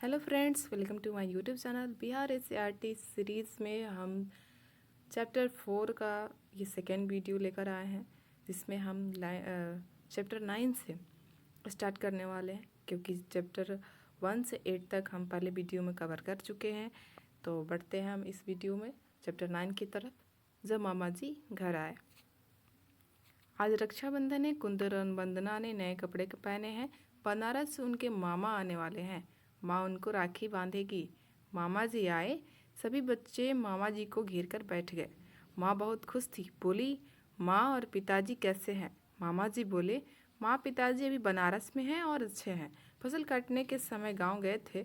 Hello friends, welcome to my YouTube channel Bihar SCERT series में हम chapter 4 का ये सेकेंड वीडियो लेकर आए हैं, जिसमें हम चैप्टर 9 से स्टार्ट करने वाले हैं, क्योंकि चैप्टर 1 से 8 तक हम पहले वीडियो में कवर कर चुके हैं। तो बढ़ते हैं हम इस वीडियो में चैप्टर 9 की तरफ, जब मामा जी घर आए। आज रक्षाबंधन है। कुंदन और वंदना ने नए कपड़े पहने हैं। बनारस से उनके मामा आने वाले हैं। माँ उनको राखी बांधेगी। मामा जी आए। सभी बच्चे मामा जी को घेर कर बैठ गए। माँ बहुत खुश थी, बोली, माँ और पिताजी कैसे हैं? मामा जी बोले, माँ पिताजी अभी बनारस में हैं और अच्छे हैं। फसल काटने के समय गांव गए थे।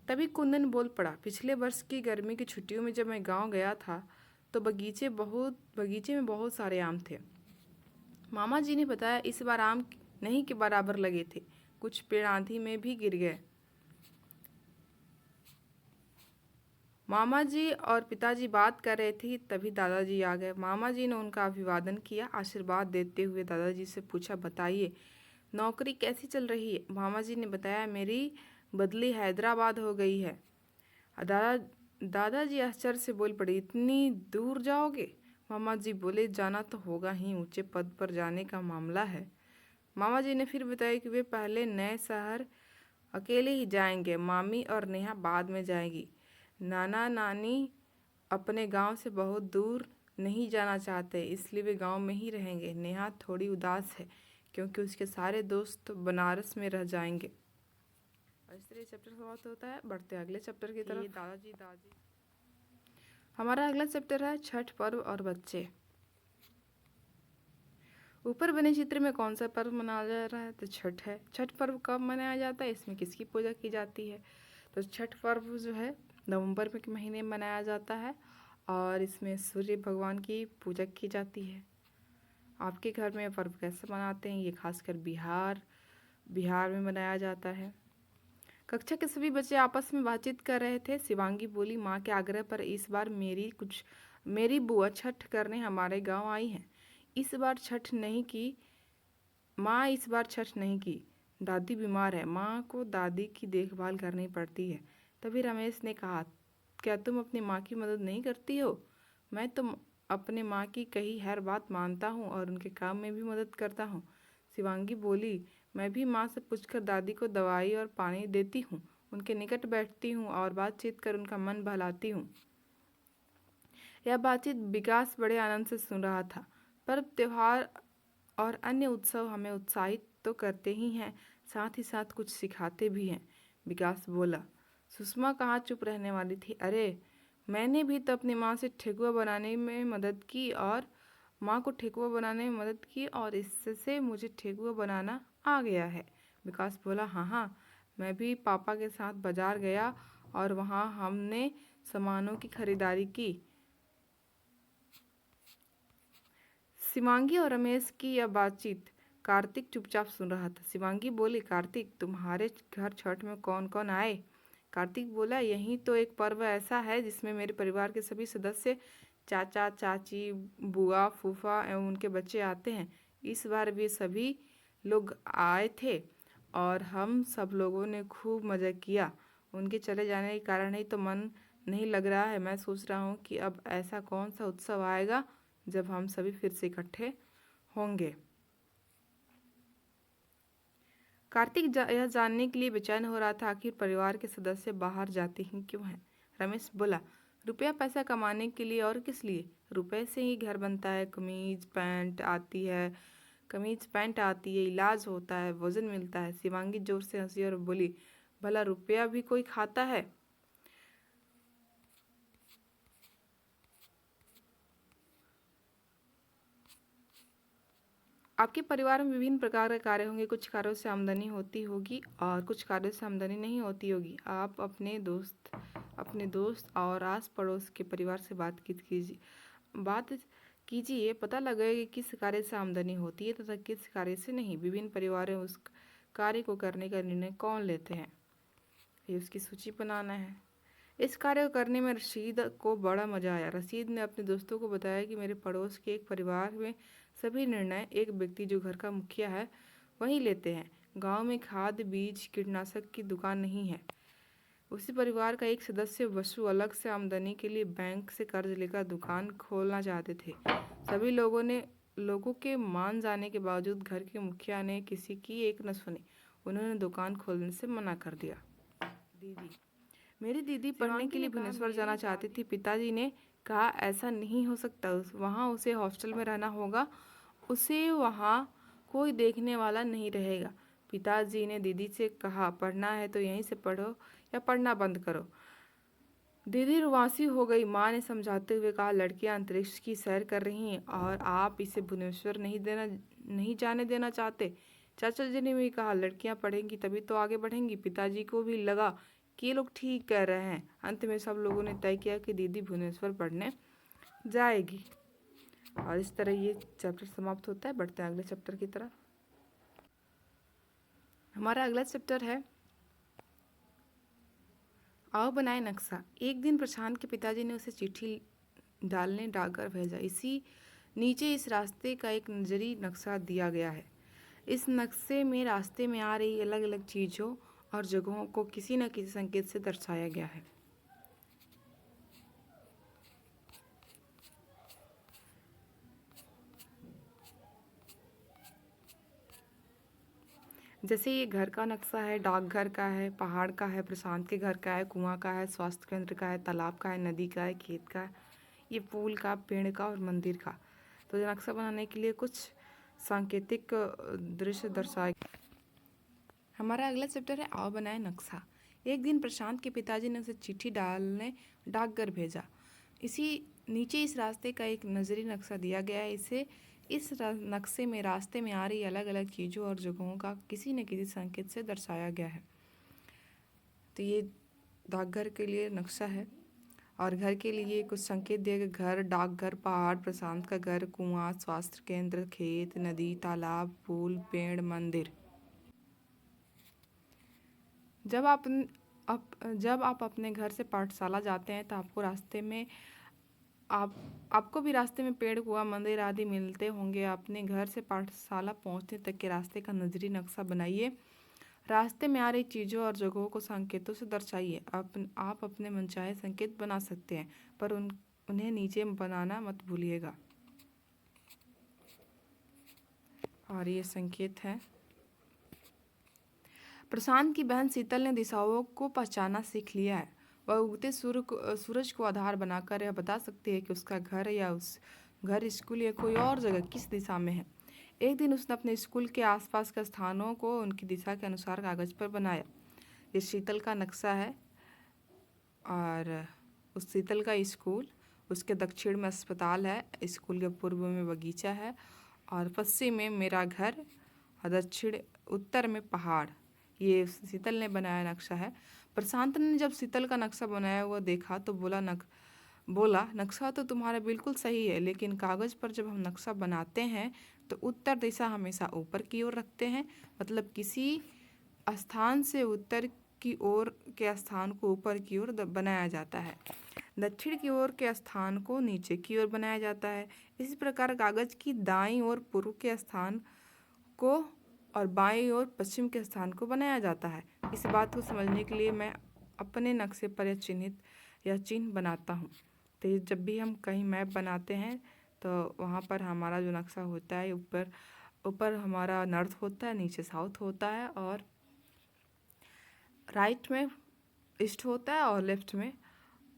तभी कुंदन बोल पड़ा, पिछले वर्ष की गर्मी की छुट्टियों में जब मैं गांव गया था तो बगीचे में बहुत सारे आम थे। मामा जी ने बताया, इस बार आम नहीं के बराबर लगे थे, कुछ पेड़ आंधी में भी गिर गए। मामा जी और पिताजी बात कर रहे थे, तभी दादाजी आ गए। मामा जी ने उनका अभिवादन किया। आशीर्वाद देते हुए दादाजी से पूछा, बताइए नौकरी कैसी चल रही है? मामा जी ने बताया, मेरी बदली हैदराबाद हो गई है। दादाजी आश्चर्य से बोल पड़े, इतनी दूर जाओगे? मामा जी बोले, जाना तो होगा ही, ऊंचे पद पर जाने का मामला है। मामा जी ने फिर बताया कि वे पहले नए शहर अकेले ही जाएंगे, मामी और नेहा बाद में जाएगी। नाना नानी अपने गांव से बहुत दूर नहीं जाना चाहते, इसलिए वे गांव में ही रहेंगे। नेहा थोड़ी उदास है क्योंकि उसके सारे दोस्त बनारस में रह जाएंगे। और इस तरह चैप्टर समाप्त होता है। बढ़ते हैं अगले चैप्टर की तरफ। दादाजी दादी हमारा अगला चैप्टर है छठ पर्व और बच्चे। ऊपर बने चित्र में कौन सा पर्व मनाया जा रहा है? तो छठ है। छठ पर्व कब मनाया जाता है? इसमें किसकी पूजा की जाती है? तो छठ पर्व जो है नवंबर के महीने में मनाया जाता है और इसमें सूर्य भगवान की पूजा की जाती है। आपके घर में पर्व कैसे मनाते हैं? ये खासकर बिहार में मनाया जाता है। कक्षा के सभी बच्चे आपस में बातचीत कर रहे थे। शिवांगी बोली, माँ के आग्रह पर इस बार मेरी बुआ छठ करने हमारे गांव आई हैं। इस बार छठ नहीं की माँ, इस बार छठ नहीं की, दादी बीमार है, माँ को दादी की देखभाल करनी पड़ती है। तभी रमेश ने कहा, क्या तुम अपनी माँ की मदद नहीं करती हो? मैं तो अपने माँ की कही हर बात मानता हूँ और उनके काम में भी मदद करता हूँ। शिवांगी बोली, मैं भी माँ से पूछकर दादी को दवाई और पानी देती हूँ, उनके निकट बैठती हूँ और बातचीत कर उनका मन बहलाती हूँ। यह बातचीत विकास बड़े आनंद से सुन रहा था। पर्व त्योहार और अन्य उत्सव हमें उत्साहित तो करते ही हैं, साथ ही साथ कुछ सिखाते भी हैं। विकास बोला। सुषमा कहाँ चुप रहने वाली थी। अरे, मैंने भी तो अपनी माँ से ठेकुआ बनाने में मदद की और माँ को ठेकुआ बनाने में मदद की और इससे मुझे ठेकुआ बनाना आ गया है। विकास बोला, हाँ हाँ, मैं भी पापा के साथ बाजार गया और वहाँ हमने सामानों की खरीदारी की। शिवांगी और रमेश की यह बातचीत कार्तिक चुपचाप सुन रहा था। शिवांगी बोली, कार्तिक, तुम्हारे घर छठ में कौन कौन आए? कार्तिक बोला, यही तो एक पर्व ऐसा है जिसमें मेरे परिवार के सभी सदस्य, चाचा चाची, बुआ फूफा एवं उनके बच्चे आते हैं। इस बार भी सभी लोग आए थे और हम सब लोगों ने खूब मज़ा किया। उनके चले जाने के कारण ही तो मन नहीं लग रहा है। मैं सोच रहा हूँ कि अब ऐसा कौन सा उत्सव आएगा जब हम सभी फिर से इकट्ठे होंगे। कार्तिक यह जानने के लिए बेचैन हो रहा था, आखिर परिवार के सदस्य बाहर जाते ही क्यों हैं। रमेश बोला, रुपया पैसा कमाने के लिए, और किस लिए? रुपए से ही घर बनता है, कमीज पैंट आती है, इलाज होता है, वजन मिलता है। शिवांगी जोर से हंसी और बोली, भला रुपया भी कोई खाता है? आपके परिवार में विभिन्न प्रकार के कार्य होंगे। कुछ कार्यों से आमदनी होती होगी और कुछ कार्यों से आमदनी नहीं होती होगी। आप अपने दोस्त और आस पड़ोस के परिवार से बात कीजिए, पता लगेगा कि किस कार्य से आमदनी होती है तथा किस कार्य से नहीं। विभिन्न परिवारों में उस कार्य को करने का निर्णय कौन लेते हैं, ये उसकी सूची बनाना है। इस कार्य को करने में रशीद को बड़ा मजा आया। रशीद ने अपने दोस्तों को बताया कि मेरे पड़ोस के एक परिवार में सभी निर्णय एक व्यक्ति जो घर का मुखिया है वही लेते हैं। गांव में खाद बीज कीटनाशक की दुकान नहीं है। उसी परिवार का एक सदस्य वसु अलग से आमदनी के लिए बैंक से कर्ज लेकर दुकान खोलना चाहते थे। सभी लोगों के मान जाने के बावजूद घर के मुखिया ने किसी की एक न सुनी। उन्होंने दुकान खोलने से मना कर दिया। मेरी दीदी पढ़ने के लिए भुवनेश्वर जाना चाहती थी। पिताजी ने कहा ऐसा नहीं हो सकता, वहाँ उसे हॉस्टल में रहना होगा, उसे वहाँ कोई देखने वाला नहीं रहेगा। पिताजी ने दीदी से कहा पढ़ना है तो यहीं से पढ़ो या पढ़ना बंद करो। दीदी रुआंसी हो गई। माँ ने समझाते हुए कहा लड़कियां अंतरिक्ष की सैर कर रही हैं और आप इसे भुवनेश्वर नहीं जाने देना चाहते। चाचा जी ने भी कहा लड़कियां पढ़ेंगी तभी तो आगे बढ़ेंगी। पिताजी को भी लगा कि ये लोग ठीक कह रहे हैं। अंत में सब लोगों ने तय किया कि दीदी भुवनेश्वर पढ़ने जाएगी। और इस तरह ये चैप्टर समाप्त होता है। बढ़ते हैं अगले चैप्टर की तरफ। हमारा अगला चैप्टर है आओ बनाए नक्शा। एक दिन प्रशांत के पिताजी ने उसे चिट्ठी डालने डाकघर भेजा। नीचे इस रास्ते का एक नजरी नक्शा दिया गया है। इस नक्शे में रास्ते में आ रही अलग अलग चीज़ों और जगहों को किसी न किसी संकेत से दर्शाया गया है। जैसे ये घर का नक्शा है, डाकघर का है, पहाड़ का है, प्रशांत के घर का है, कुआं का है, स्वास्थ्य केंद्र का है, तालाब का है, नदी का है, खेत का है, ये पुल का, पेड़ का और मंदिर का। तो नक्शा बनाने के लिए कुछ सांकेतिक दृश्य दर्शाए। हमारा अगला चैप्टर है आओ बनाए नक्शा। एक दिन प्रशांत के पिताजी ने उसे चिट्ठी डालने डाकघर भेजा। नीचे इस रास्ते का एक नजरी नक्शा दिया गया है। इस नक्शे में रास्ते में आ रही अलग अलग चीज़ों और जगहों का किसी न किसी संकेत से दर्शाया गया है। तो ये डाकघर के लिए नक्शा है और घर के लिए कुछ संकेत दिए गए। घर, डाकघर, पहाड़, प्रशांत का घर, कुआं, स्वास्थ्य केंद्र, खेत, नदी, तालाब, पुल, पेड़, मंदिर। जब आप अपने घर से पाठशाला जाते हैं तो आपको भी रास्ते में पेड़, कुआं, मंदिर आदि मिलते होंगे। अपने घर से पाठशाला पहुंचने तक के रास्ते का नजरी नक्शा बनाइए। रास्ते में आ रही चीज़ों और जगहों को संकेतों से दर्शाइए। आप अपने मनचाहे संकेत बना सकते हैं, पर उन्हें नीचे बनाना मत भूलिएगा। और ये संकेत है। प्रशांत की बहन शीतल ने दिशाओं को पहचानना सीख लिया है। वह उगते सूरज को आधार बनाकर यह बता सकती है कि उसका घर, स्कूल या कोई और जगह किस दिशा में है। एक दिन उसने अपने स्कूल के आसपास के स्थानों को उनकी दिशा के अनुसार कागज पर बनाया। ये शीतल का नक्शा है और उस शीतल का स्कूल, उसके दक्षिण में अस्पताल है, स्कूल के पूर्व में बगीचा है और पश्चिम में मेरा घर और उत्तर में पहाड़। ये शीतल ने बनाया नक्शा है। प्रशांत ने जब शीतल का नक्शा बनाया हुआ देखा तो बोला नक्शा तो तुम्हारा बिल्कुल सही है, लेकिन कागज़ पर जब हम नक्शा बनाते हैं तो उत्तर दिशा हमेशा ऊपर की ओर रखते हैं। मतलब किसी स्थान से उत्तर की ओर के स्थान को ऊपर की ओर बनाया जाता है, दक्षिण की ओर के स्थान को नीचे की ओर बनाया जाता है। इसी प्रकार कागज़ की दाईं ओर पूर्व के स्थान को और बाईं ओर पश्चिम के स्थान को बनाया जाता है। इस बात को समझने के लिए मैं अपने नक्शे पर यह चिन्ह बनाता हूँ। तो जब भी हम कहीं मैप बनाते हैं तो वहाँ पर हमारा जो नक्शा होता है, ऊपर हमारा नॉर्थ होता है, नीचे साउथ होता है और राइट में ईस्ट होता है और लेफ्ट में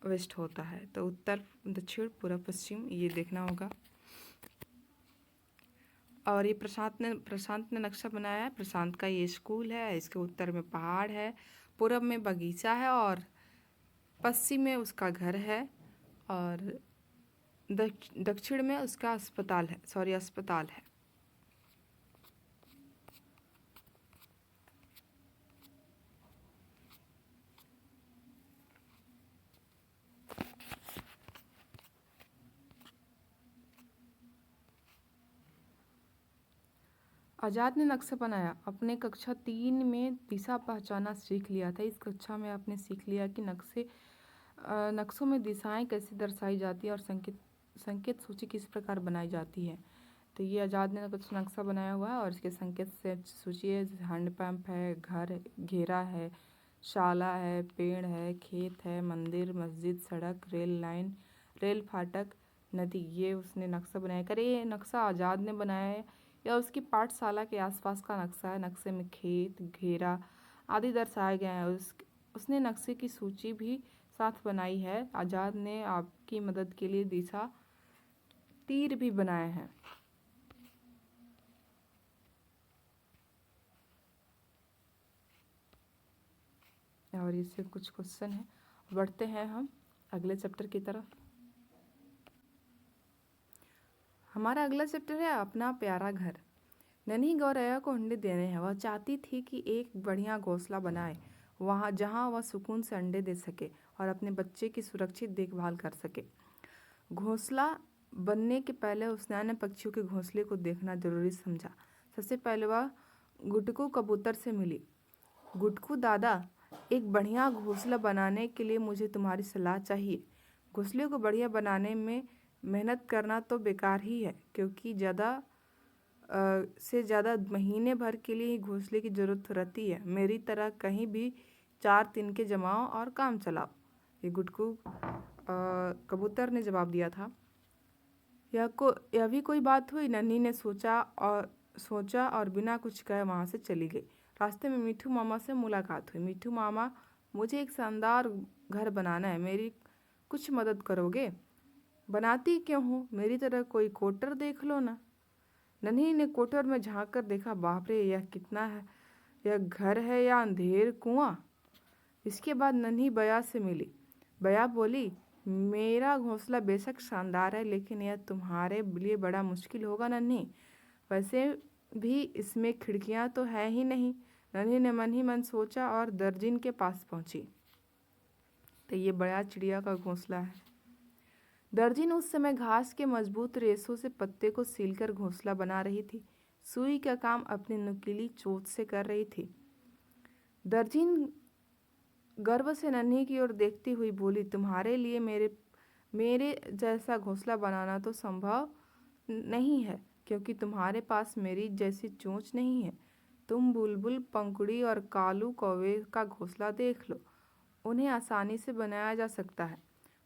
वेस्ट होता है। तो उत्तर, दक्षिण, पूर्व, पश्चिम ये देखना होगा। और ये प्रशांत ने नक्शा बनाया है। प्रशांत का ये स्कूल है, इसके उत्तर में पहाड़ है, पूरब में बगीचा है और पश्चिम में उसका घर है और दक्षिण में उसका अस्पताल है। आज़ाद ने नक्शा बनाया। अपने कक्षा 3 में दिशा पहचानना सीख लिया था। इस कक्षा में आपने सीख लिया कि नक्शों में दिशाएं कैसे दर्शाई जाती है और संकेत सूची किस प्रकार बनाई जाती है। तो ये आज़ाद ने कुछ नक्शा बनाया हुआ है और इसके संकेत से सूची है, हैंडपंप है, घर घेरा है, शाला है, पेड़ है, खेत है, मंदिर, मस्जिद, सड़क, रेल लाइन, रेल फाटक, नदी। ये उसने नक्शा बनाया। करे ये नक्शा आज़ाद ने बनाया है या उसकी पाठशाला के आसपास का नक्शा है। नक्शे में खेत, घेरा आदि दर्शाए गए हैं। उसने नक्शे की सूची भी साथ बनाई है। आज़ाद ने आपकी मदद के लिए दिशा तीर भी बनाए हैं। और इससे कुछ क्वेश्चन है। बढ़ते हैं हम अगले चैप्टर की तरफ। हमारा अगला चैप्टर है अपना प्यारा घर। नन्ही गौरैया को अंडे देने हैं। वह चाहती थी कि एक बढ़िया घोंसला बनाए, वहाँ जहाँ वह सुकून से अंडे दे सके और अपने बच्चे की सुरक्षित देखभाल कर सके। घोंसला बनने के पहले उसने अन्य पक्षियों के घोंसले को देखना जरूरी समझा। सबसे पहले वह गुटकू कबूतर से मिली। गुटकू दादा, एक बढ़िया घोंसला बनाने के लिए मुझे तुम्हारी सलाह चाहिए। घोंसले को बढ़िया बनाने में मेहनत करना तो बेकार ही है, क्योंकि से ज़्यादा महीने भर के लिए ही घोंसले की ज़रूरत रहती है। मेरी तरह कहीं भी 4 तिनके जमाओ और काम चलाओ। ये गुटकू कबूतर ने जवाब दिया था। यह भी कोई बात हुई। नन्ही ने सोचा और बिना कुछ कहे वहाँ से चली गई। रास्ते में मिठू मामा से मुलाकात हुई। मिठू मामा, मुझे एक शानदार घर बनाना है, मेरी कुछ मदद करोगे? बनाती क्यों हूँ, मेरी तरह कोई कोटर देख लो ना। नन्ही ने कोटर में झांक कर देखा। बाप रे, यह कितना है, यह घर है या अंधेर कुआं? इसके बाद नन्ही बया से मिली। बया बोली, मेरा घोंसला बेशक शानदार है, लेकिन यह तुम्हारे लिए बड़ा मुश्किल होगा नन्ही। वैसे भी इसमें खिड़कियां तो है ही नहीं। नन्ही ने मन ही मन सोचा और दर्जिन के पास पहुंची। तो ये बड़ा चिड़िया का घोंसला है। दर्जिन उस समय घास के मजबूत रेशों से पत्ते को सीलकर घोंसला बना रही थी। सुई का काम अपनी नुकीली चोंच से कर रही थी। दर्जिन गर्व से नन्ही की ओर देखती हुई बोली, तुम्हारे लिए मेरे जैसा घोंसला बनाना तो संभव नहीं है, क्योंकि तुम्हारे पास मेरी जैसी चोंच नहीं है। तुम बुलबुल, पंखुड़ी और कालू कौवे का घोंसला देख लो, उन्हें आसानी से बनाया जा सकता है।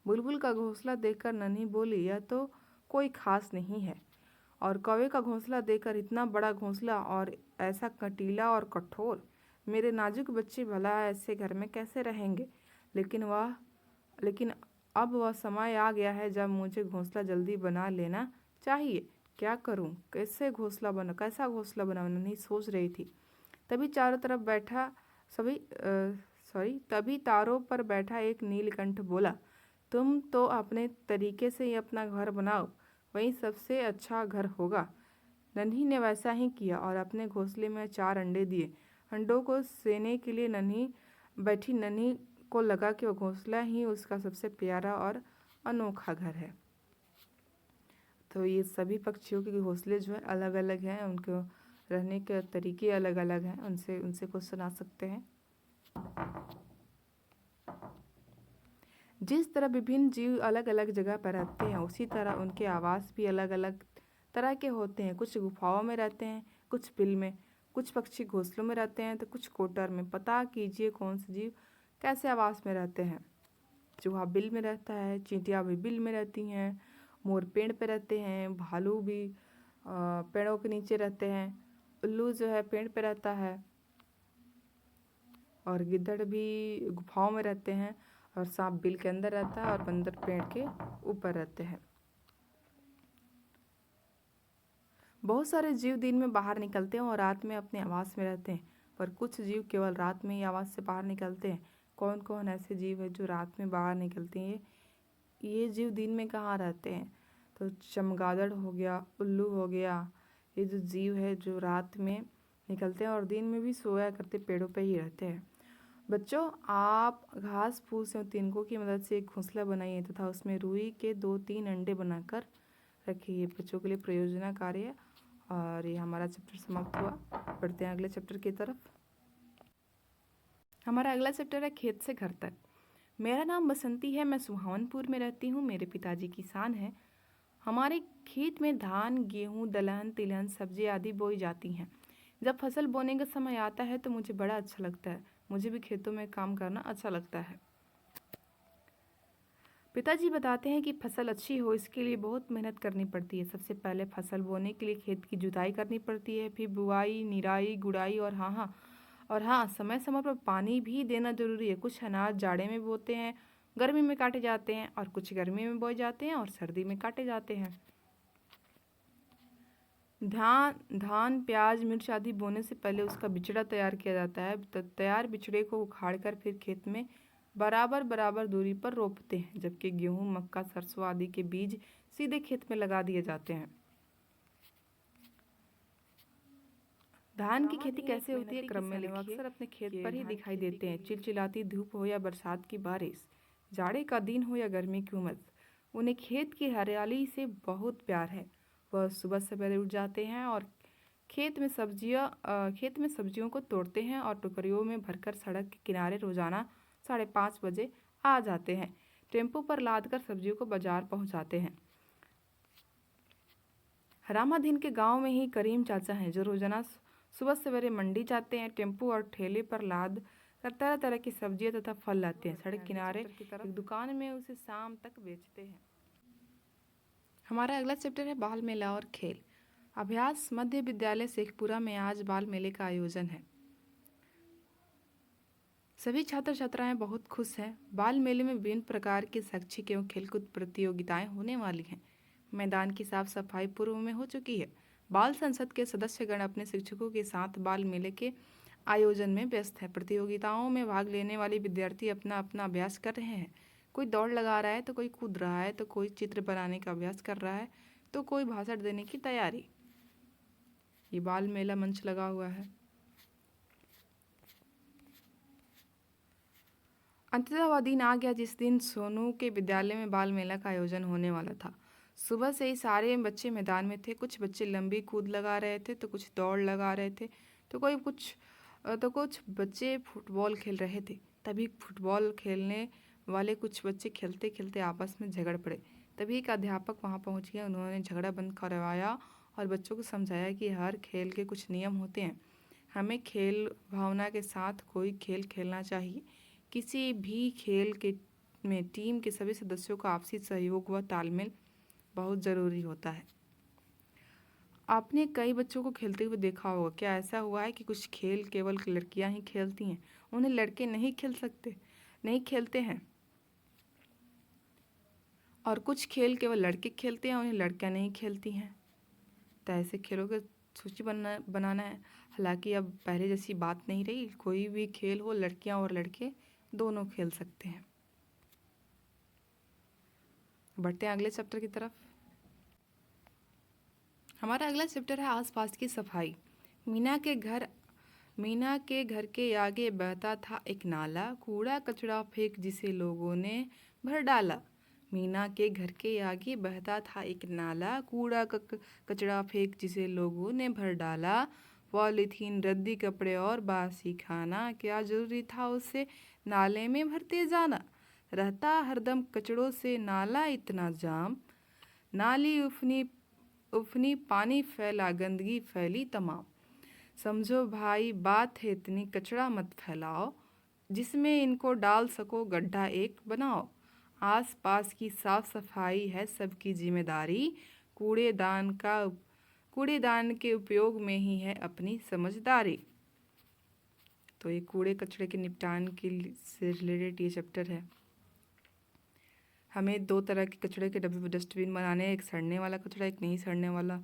बुलबुल का घोंसला देखकर नन्ही बोली, यह तो कोई खास नहीं है। और कौवे का घोंसला देखकर, इतना बड़ा घोंसला और ऐसा कटीला और कठोर, मेरे नाजुक बच्चे भला ऐसे घर में कैसे रहेंगे? लेकिन अब वह समय आ गया है जब मुझे घोंसला जल्दी बना लेना चाहिए। क्या करूं? कैसा घोंसला बनाऊं? नन्ही सोच रही थी। तभी तभी तारों पर बैठा एक नीलकंठ बोला, तुम तो अपने तरीके से ही अपना घर बनाओ, वही सबसे अच्छा घर होगा। नन्ही ने वैसा ही किया और अपने घोंसले में 4 अंडे दिए। अंडों को सेने के लिए नन्ही को लगा कि वह घोंसला ही उसका सबसे प्यारा और अनोखा घर है। तो ये सभी पक्षियों के घोंसले जो है अलग अलग हैं, उनको रहने के तरीके अलग अलग हैं। उनसे क्वेश्चन आ सकते हैं। जिस तरह विभिन्न जीव अलग अलग जगह पर रहते हैं, उसी तरह उनके आवास भी अलग अलग तरह के होते हैं। कुछ गुफाओं में रहते हैं, कुछ बिल में। कुछ पक्षी घोंसलों में रहते हैं तो कुछ कोटर में। पता कीजिए कौन से जीव कैसे आवास में रहते हैं। चूहा बिल में रहता है, चींटियाँ भी बिल में रहती हैं, मोर पेड़ पे रहते हैं, भालू भी पेड़ों के नीचे रहते हैं, उल्लू जो है पेड़ पे रहता है, और गिद्दड़ भी गुफाओं में रहते हैं, और सांप बिल के अंदर रहता है, और बंदर पेड़ के ऊपर रहते हैं। बहुत सारे जीव दिन में बाहर निकलते हैं और रात में अपने आवास में रहते हैं, पर कुछ जीव केवल रात में ही आवास से बाहर निकलते हैं। कौन कौन ऐसे जीव है जो रात में बाहर निकलते हैं? ये जीव दिन में कहाँ रहते हैं? तो चमगादड़ हो गया, उल्लू हो गया, ये जो जीव है जो रात में निकलते हैं और दिन में भी सोया करते, पेड़ों पे ही रहते हैं। बच्चों, आप घास फूस और तिनकों की मदद से एक घोंसला बनाइए तथा उसमें रुई के 2-3 अंडे बनाकर रखिए। बच्चों के लिए प्रयोजनकारी है। और ये हमारा चैप्टर समाप्त हुआ। बढ़ते हैं अगले चैप्टर की तरफ। हमारा अगला चैप्टर है खेत से घर तक। मेरा नाम बसंती है, मैं सुहावनपुर में रहती हूँ। मेरे पिताजी किसान हैं। हमारे खेत में धान, गेहूँ, दलहन, तिलहन, सब्जी आदि बोई जाती हैं। जब फसल बोने का समय आता है तो मुझे बड़ा अच्छा लगता है। मुझे भी खेतों में काम करना अच्छा लगता है। पिताजी बताते हैं कि फसल अच्छी हो इसके लिए बहुत मेहनत करनी पड़ती है। सबसे पहले फसल बोने के लिए खेत की जुताई करनी पड़ती है, फिर बुआई, निराई, गुड़ाई और हाँ, समय समय पर पानी भी देना जरूरी है। कुछ अनाज जाड़े में बोते हैं, गर्मी में काटे जाते हैं, और कुछ गर्मी में बोए जाते हैं और सर्दी में काटे जाते हैं। धान, प्याज, मिर्च आदि बोने से पहले उसका बिचड़ा तैयार किया जाता है। तैयार बिचड़े को उखाड़कर फिर खेत में बराबर बराबर दूरी पर रोपते हैं, जबकि गेहूँ, मक्का, सरसों आदि के बीज सीधे खेत में लगा दिए जाते हैं। धान की खेती कैसे होती है क्रम में लिखिए। अक्सर अपने खेत पर ही दिखाई देते हैं। चिलचिलाती धूप हो या बरसात की बारिश, जाड़े का दिन हो या गर्मी की उमस, उन्हें खेत की हरियाली से बहुत प्यार है। वह सुबह सवेरे उठ जाते हैं और खेत में सब्जियों को तोड़ते हैं और टोकरियों में भरकर सड़क के किनारे रोजाना 5:30 बजे आ जाते हैं। टेम्पो पर लादकर सब्जियों को बाजार पहुंचाते हैं। रामाधीन के गांव में ही करीम चाचा हैं जो रोजाना सुबह सवेरे मंडी जाते हैं। टेम्पो और ठेले पर लाद कर तरह तरह की सब्जियां तथा फल लाते हैं। सड़क किनारे एक दुकान में उसे शाम तक बेचते हैं। हमारा अगला चैप्टर है बाल मेला और खेल। अभ्यास मध्य विद्यालय शेखपुरा में आज बाल मेले का आयोजन है। सभी छात्र छात्राएं बहुत खुश हैं। बाल मेले में विभिन्न प्रकार की शैक्षिक एवं खेलकूद प्रतियोगिताएं होने वाली हैं। मैदान की साफ सफाई पूर्व में हो चुकी है। बाल संसद के सदस्यगण अपने शिक्षकों के साथ बाल मेले के आयोजन में व्यस्त है। प्रतियोगिताओं में भाग लेने वाले विद्यार्थी अपना अपना अभ्यास कर रहे हैं। कोई दौड़ लगा रहा है तो कोई कूद रहा है तो कोई चित्र बनाने का अभ्यास कर रहा है तो कोई भाषण देने की तैयारी। ये बाल मेला मंच लगा हुआ है। अंततः वह दिन आ गया जिस दिन सोनू के विद्यालय में बाल मेला का आयोजन होने वाला था। सुबह से ही सारे बच्चे मैदान में थे। कुछ बच्चे लंबी कूद लगा रहे थे तो कुछ दौड़ लगा रहे थे तो कुछ बच्चे फुटबॉल खेल रहे थे। तभी फुटबॉल खेलने वाले कुछ बच्चे खेलते खेलते आपस में झगड़ पड़े। तभी एक अध्यापक वहां पहुंच गया। उन्होंने झगड़ा बंद करवाया और बच्चों को समझाया कि हर खेल के कुछ नियम होते हैं। हमें खेल भावना के साथ कोई खेल खेलना चाहिए। किसी भी खेल के में टीम के सभी सदस्यों का आपसी सहयोग व तालमेल बहुत ज़रूरी होता है। आपने कई बच्चों को खेलते हुए देखा होगा। क्या ऐसा हुआ है कि कुछ खेल केवल लड़कियां ही खेलती हैं, उन्हें लड़के नहीं खेलते हैं, और कुछ खेल केवल लड़के खेलते हैं, उन्हें लड़कियां नहीं खेलती हैं। तो ऐसे खेलों की सूची बनाना है। हालांकि अब पहले जैसी बात नहीं रही। कोई भी खेल हो, लड़कियां और लड़के दोनों खेल सकते हैं। बढ़ते हैं अगले चैप्टर की तरफ। हमारा अगला चैप्टर है आसपास की सफाई। मीना के घर के आगे बहता था एक नाला, कूड़ा कचरा फेंक जिसे लोगों ने भर डाला। मीना के घर के आगे बहता था एक नाला, कूड़ा कचरा फेंक जिसे लोगों ने भर डाला। पॉलीथीन, रद्दी कपड़े और बासी खाना, क्या जरूरी था उसे नाले में भरते जाना। रहता हरदम कचड़ों से नाला इतना जाम, नाली उफनी पानी फैला, गंदगी फैली तमाम। समझो भाई बात है इतनी, कचरा मत फैलाओ, जिसमें इनको डाल सको गड्ढा एक बनाओ। आस पास की साफ सफाई है सबकी जिम्मेदारी, कूड़ेदान के उपयोग में ही है अपनी समझदारी। तो ये कूड़े कचरे के निपटान से रिलेटेड ये चैप्टर है। हमें 2 तरह के कचरे के डस्टबिन बनाने हैं। एक सड़ने वाला कचरा, एक नहीं सड़ने वाला,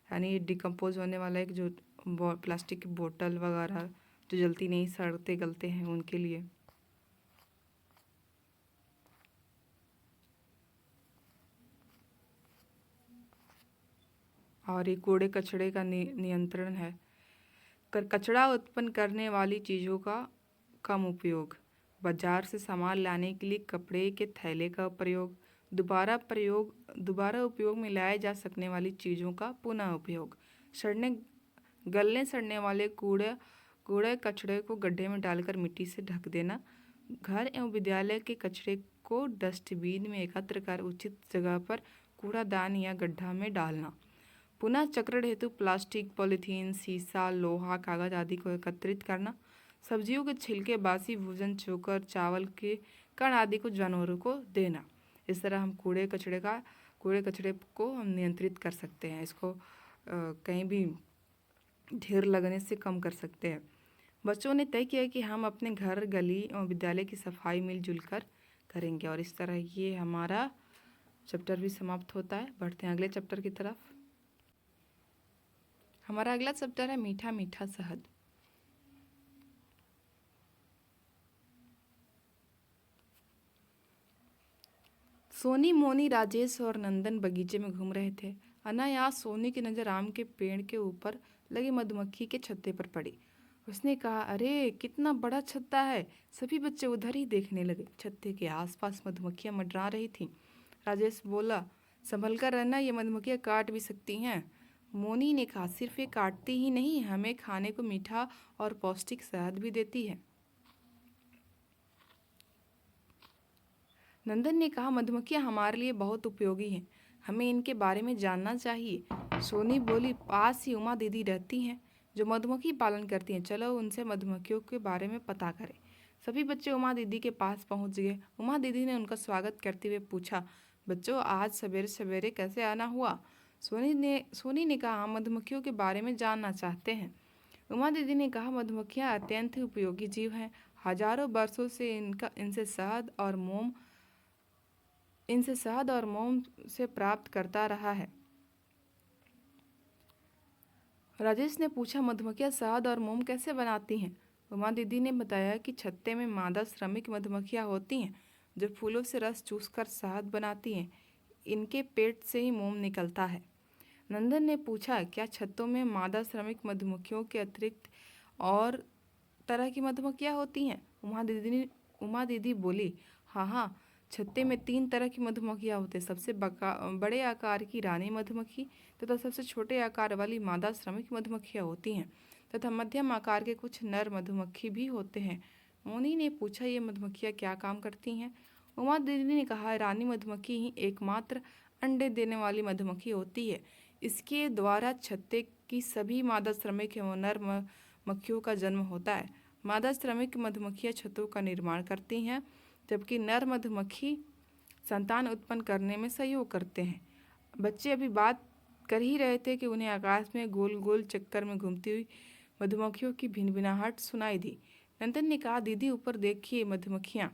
यानी डिकम्पोज होने वाला। एक जो प्लास्टिक की बोतल वगैरह जो जल्दी नहीं सड़ते गलते हैं उनके लिए। और ये कूड़े कचरे का नियंत्रण है। कचरा उत्पन्न करने वाली चीज़ों का कम उपयोग, बाजार से सामान लाने के लिए कपड़े के थैले का प्रयोग, दोबारा उपयोग में लाए जा सकने वाली चीज़ों का पुनः उपयोग, गलने सड़ने वाले कूड़े कचरे को गड्ढे में डालकर मिट्टी से ढक देना। घर एवं विद्यालय के कचरे को डस्टबिन में एकत्र कर उचित जगह पर कूड़ादान या गड्ढा में डालना। पुनः चक्रण हेतु प्लास्टिक, पॉलीथीन, शीशा, लोहा, कागज आदि को एकत्रित करना। सब्जियों के छिलके, बासी भोजन, चोकर, चावल के कण आदि को जानवरों को देना। इस तरह हम कूड़े कचड़े को हम नियंत्रित कर सकते हैं। इसको कहीं भी ढेर लगने से कम कर सकते हैं। बच्चों ने तय किया कि हम अपने घर, गली और विद्यालय की सफाई मिलजुल कर करेंगे। और इस तरह ये हमारा चैप्टर भी समाप्त होता है। बढ़ते हैं अगले चैप्टर की तरफ। हमारा अगला चैप्टर है मीठा मीठा शहद। सोनी, मोनी, राजेश और नंदन बगीचे में घूम रहे थे। अनायास सोनी की नज़र आम के पेड़ के ऊपर लगी मधुमक्खी के छत्ते पर पड़ी। उसने कहा, अरे कितना बड़ा छत्ता है। सभी बच्चे उधर ही देखने लगे। छत्ते के आसपास मधुमक्खियां मंडरा रही थीं। राजेश बोला, संभल कर रहना, ये मधुमक्खियां काट भी सकती हैं। मोनी ने कहा, सिर्फ ये काटती ही नहीं, हमें खाने को मीठा और पौष्टिक शहद भी देती है। नंदन ने कहा, मधुमक्खियां हमारे लिए बहुत उपयोगी हैं, हमें इनके बारे में जानना चाहिए। सोनी बोली, पास ही उमा दीदी रहती हैं जो मधुमक्खी पालन करती हैं, चलो उनसे मधुमक्खियों के बारे में पता करें। सभी बच्चे उमा दीदी के पास पहुंच गए। उमा दीदी ने उनका स्वागत करते हुए पूछा, बच्चों आज सवेरे सवेरे कैसे आना हुआ? सोनी ने कहा, हम मधुमक्खियों के बारे में जानना चाहते हैं। उमा दीदी ने कहा, मधुमक्खियां अत्यंत ही उपयोगी जीव हैं। हजारों वर्षों से इनसे शहद और मोम से प्राप्त करता रहा है। राजेश ने पूछा, मधुमक्खियां शहद और मोम कैसे बनाती हैं? उमा दीदी ने बताया कि छत्ते में मादा श्रमिक मधुमक्खियां होती हैं जो फूलों से रस चूसकर शहद बनाती हैं। इनके पेट से ही मोम निकलता है। नंदन ने पूछा, क्या छत्तों में मादा श्रमिक मधुमक्खियों के अतिरिक्त और तरह की मधुमक्खियां होती हैं? उमा दीदी बोली, हाँ, छत्ते में 3 तरह की मधुमक्खियां होती हैं। सबसे बड़े आकार की रानी मधुमक्खी तथा सबसे छोटे आकार वाली मादा श्रमिक मधुमक्खियां होती हैं तथा मध्यम आकार के कुछ नर मधुमक्खी भी होते हैं। मोनी ने पूछा, ये मधुमक्खियां क्या काम करती हैं? उमा दीदी ने कहा, रानी मधुमक्खी ही एकमात्र अंडे देने वाली मधुमक्खी होती है। इसके द्वारा छत्ते की सभी मादा श्रमिक एवं नर मक्खियों का जन्म होता है। मादा श्रमिक मधुमक्खियां छत्तों का निर्माण करती हैं, जबकि नर मधुमक्खी संतान उत्पन्न करने में सहयोग करते हैं। बच्चे अभी बात कर ही रहे थे कि उन्हें आकाश में गोल गोल चक्कर में घूमती हुई मधुमक्खियों की भिनभिनाहट सुनाई दी। नंदन ने कहा, दीदी ऊपर देखिए मधुमक्खियाँ।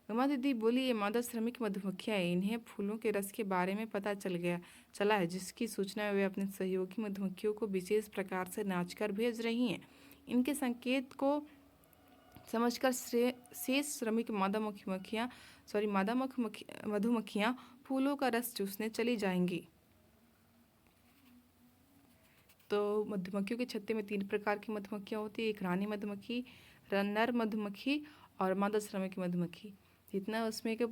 उमा दीदी बोली, ये मादा श्रमिक मधुमक्खियाँ हैं। इन्हें फूलों के रस के बारे में पता चला है, जिसकी सूचना वे अपने सहयोगी मधुमक्खियों को विशेष प्रकार से नाचकर भेज रही हैं। इनके संकेत को समझकर शेष श्रमिक मधुमक्खियां फूलों का रस चूसने चली जाएंगी। तो मधुमक्खियों के छत्ते में 3 प्रकार की मधुमक्खियां होती है, एक रानी मधुमक्खी, नर मधुमक्खी और मादा श्रमिक मधुमक्खी। जितना उसमें के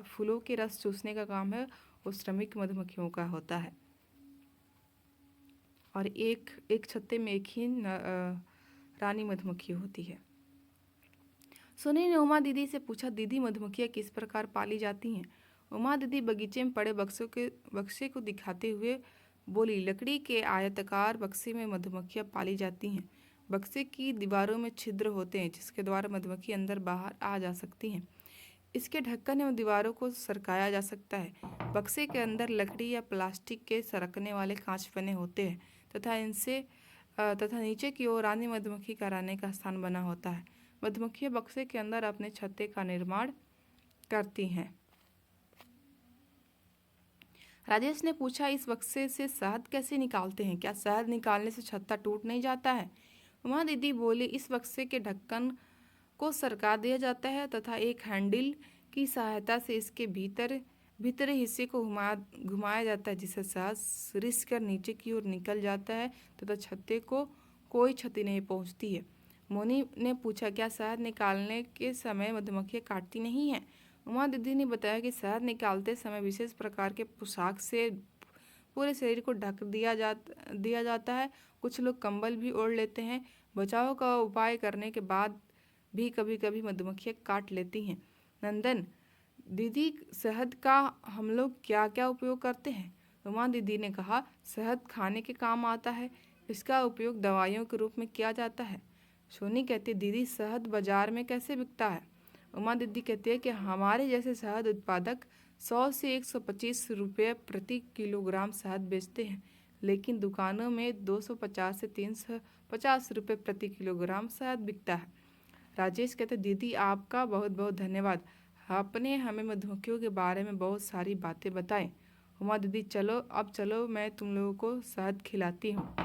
फूलों के रस चूसने का काम है वो श्रमिक मधुमक्खियों का होता है। और एक छत्ते में एक ही रानी मधुमक्खी होती है। सोनी ने उमा दीदी से पूछा, दीदी मधुमक्खियाँ किस प्रकार पाली जाती हैं? उमा दीदी बगीचे में पड़े बक्से को दिखाते हुए बोली, लकड़ी के आयताकार बक्से में मधुमक्खियाँ पाली जाती हैं। बक्से की दीवारों में छिद्र होते हैं जिसके द्वारा मधुमक्खी अंदर बाहर आ जा सकती हैं। इसके ढक्कन एवं दीवारों को सरकाया जा सकता है। बक्से के अंदर लकड़ी या प्लास्टिक के सरकने वाले कांच बने होते हैं तथा नीचे की ओर रानी मधुमक्खी का रहने का स्थान बना होता है। मधुमक्खियां बक्से के अंदर अपने छत्ते का निर्माण करती हैं। राजेश ने पूछा, इस बक्से से शहद कैसे निकालते हैं? क्या शहद निकालने से छत्ता टूट नहीं जाता है? उमा दीदी बोली, इस बक्से के ढक्कन को सरका दिया जाता है तथा एक हैंडल की सहायता से इसके भीतरी हिस्से को घुमाया जाता है, जिससे शहद रिस कर नीचे की ओर निकल जाता है तथा छत्ते को कोई क्षति नहीं पहुंचती है। मोनी ने पूछा, क्या शहद निकालने के समय मधुमक्खियाँ काटती नहीं हैं? उमा दीदी ने बताया कि शहद निकालते समय विशेष प्रकार के पोशाक से पूरे शरीर को ढक दिया जाता है। कुछ लोग कंबल भी ओढ़ लेते हैं। बचाव का उपाय करने के बाद भी कभी कभी मधुमक्खियाँ काट लेती हैं। नंदन दीदी शहद का हम लोग क्या क्या उपयोग करते हैं? रुमा दीदी ने कहा, शहद खाने के काम आता है, इसका उपयोग दवाइयों के रूप में किया जाता है। सोनी कहती, दीदी शहद बाजार में कैसे बिकता है? उमा दीदी कहती है कि हमारे जैसे शहद उत्पादक 100 से 125 रुपये प्रति किलोग्राम शहद बेचते हैं, लेकिन दुकानों में 250 से 350 रुपये प्रति किलोग्राम शहद बिकता है। राजेश कहते, दीदी आपका बहुत बहुत धन्यवाद, आपने हमें मधुमक्खियों के बारे में बहुत सारी बातें बताई। उमा दीदी, चलो मैं तुम लोगों को शहद खिलाती हूँ।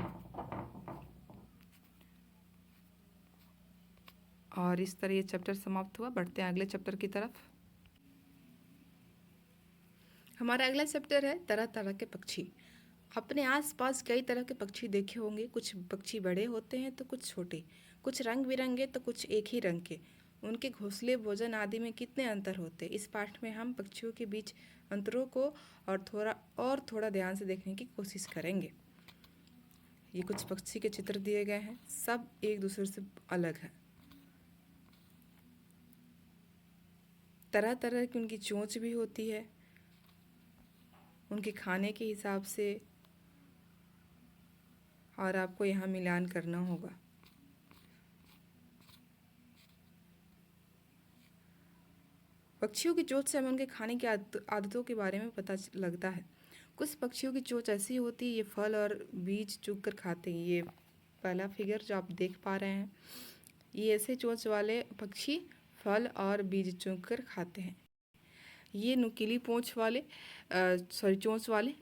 और इस तरह ये चैप्टर समाप्त हुआ। बढ़ते हैं अगले चैप्टर की तरफ। हमारा अगला चैप्टर है तरह तरह के पक्षी। अपने आसपास कई तरह के पक्षी देखे होंगे। कुछ पक्षी बड़े होते हैं तो कुछ छोटे, कुछ रंग बिरंगे तो कुछ एक ही रंग के। उनके घोंसले, भोजन आदि में कितने अंतर होते हैं। इस पाठ में हम पक्षियों के बीच अंतरों को और थोड़ा ध्यान से देखने की कोशिश करेंगे। ये कुछ पक्षी के चित्र दिए गए हैं, सब एक दूसरे से अलग है। तरह तरह की उनकी चोंच भी होती है, उनके खाने के हिसाब से, और आपको यहाँ मिलान करना होगा। पक्षियों की चोंच से हमें उनके खाने की आदतों के बारे में पता लगता है। कुछ पक्षियों की चोंच ऐसी होती है, ये फल और बीज चुग कर खाते हैं। ये पहला फिगर जो आप देख पा रहे हैं, ये ऐसे चोंच वाले पक्षी फल और बीज चुग कर खाते हैं। ये नुकीली चोंच वाले,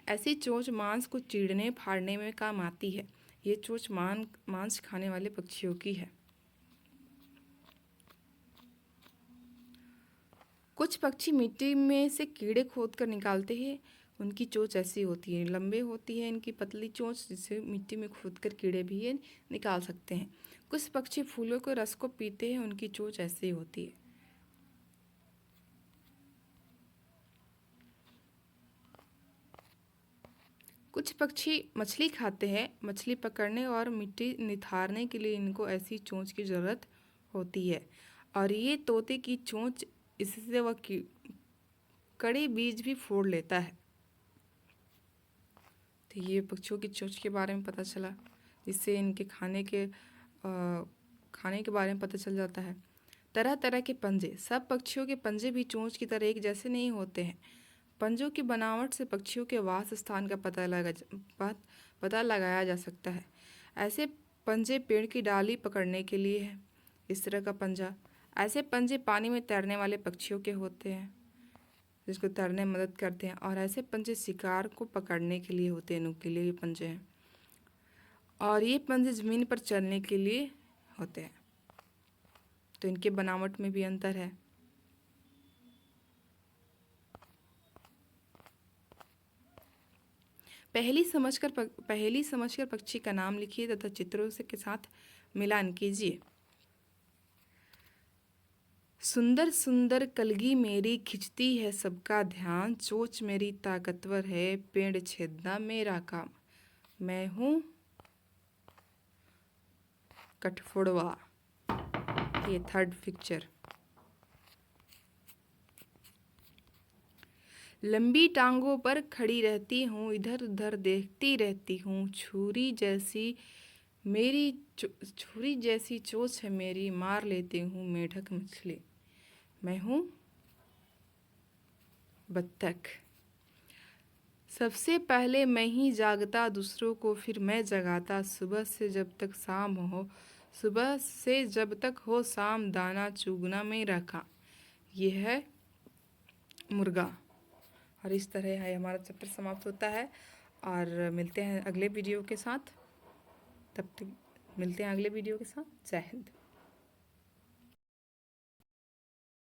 ऐसी चोंच मांस को चीरने फाड़ने में काम आती है। ये चोंच मांस खाने वाले पक्षियों की है। कुछ पक्षी मिट्टी में से कीड़े खोद कर निकालते हैं। उनकी चोंच ऐसी होती है, लंबे होती है इनकी पतली चोंच, जिससे मिट्टी में खोद कर कीड़े भी ये निकाल सकते हैं। कुछ पक्षी फूलों के रस को पीते हैं, उनकी चोंच ऐसी होती है। कुछ पक्षी मछली खाते हैं। मछली पकड़ने और मिट्टी निथारने के लिए इनको ऐसी चोंच की ज़रूरत होती है। और ये तोते की चोंच, इससे वह कड़े बीज भी फोड़ लेता है। तो ये पक्षियों की चोंच के बारे में पता चला, जिससे इनके खाने के बारे में पता चल जाता है। तरह तरह के पंजे। सब पक्षियों के पंजे भी चोंच की तरह एक जैसे नहीं होते हैं। पंजों की बनावट से पक्षियों के वास स्थान का पता लगाया जा सकता है। ऐसे पंजे पेड़ की डाली पकड़ने के लिए है। इस तरह का पंजा, ऐसे पंजे पानी में तैरने वाले पक्षियों के होते हैं, जिसको तैरने में मदद करते हैं। और ऐसे पंजे शिकार को पकड़ने के लिए होते हैं, नुकीले ये पंजे हैं। और ये पंजे ज़मीन पर चलने के लिए होते हैं। तो इनके बनावट में भी अंतर है। पहेली समझकर पक्षी का नाम लिखिए तथा चित्रों से के साथ मिलान कीजिए। सुंदर सुंदर कलगी मेरी खिंचती है सबका ध्यान, चोंच मेरी ताकतवर है, पेड़ छेदना मेरा काम। मैं हूँ कठफोड़वा। ये थर्ड पिक्चर। लंबी टांगों पर खड़ी रहती हूँ, इधर उधर देखती रहती हूँ, छुरी जैसी चोंच है मेरी, मार लेती हूँ मेढक मछली। मैं हूँ बत्तख। सबसे पहले मैं ही जागता, दूसरों को फिर मैं जगाता, सुबह से जब तक हो शाम, दाना चुगना मेरा काम। ये है मुर्गा। और इस तरह है हमारा चैप्टर समाप्त होता है। और मिलते हैं अगले वीडियो के साथ। तब तक मिलते हैं अगले वीडियो के साथ। जय हिंद।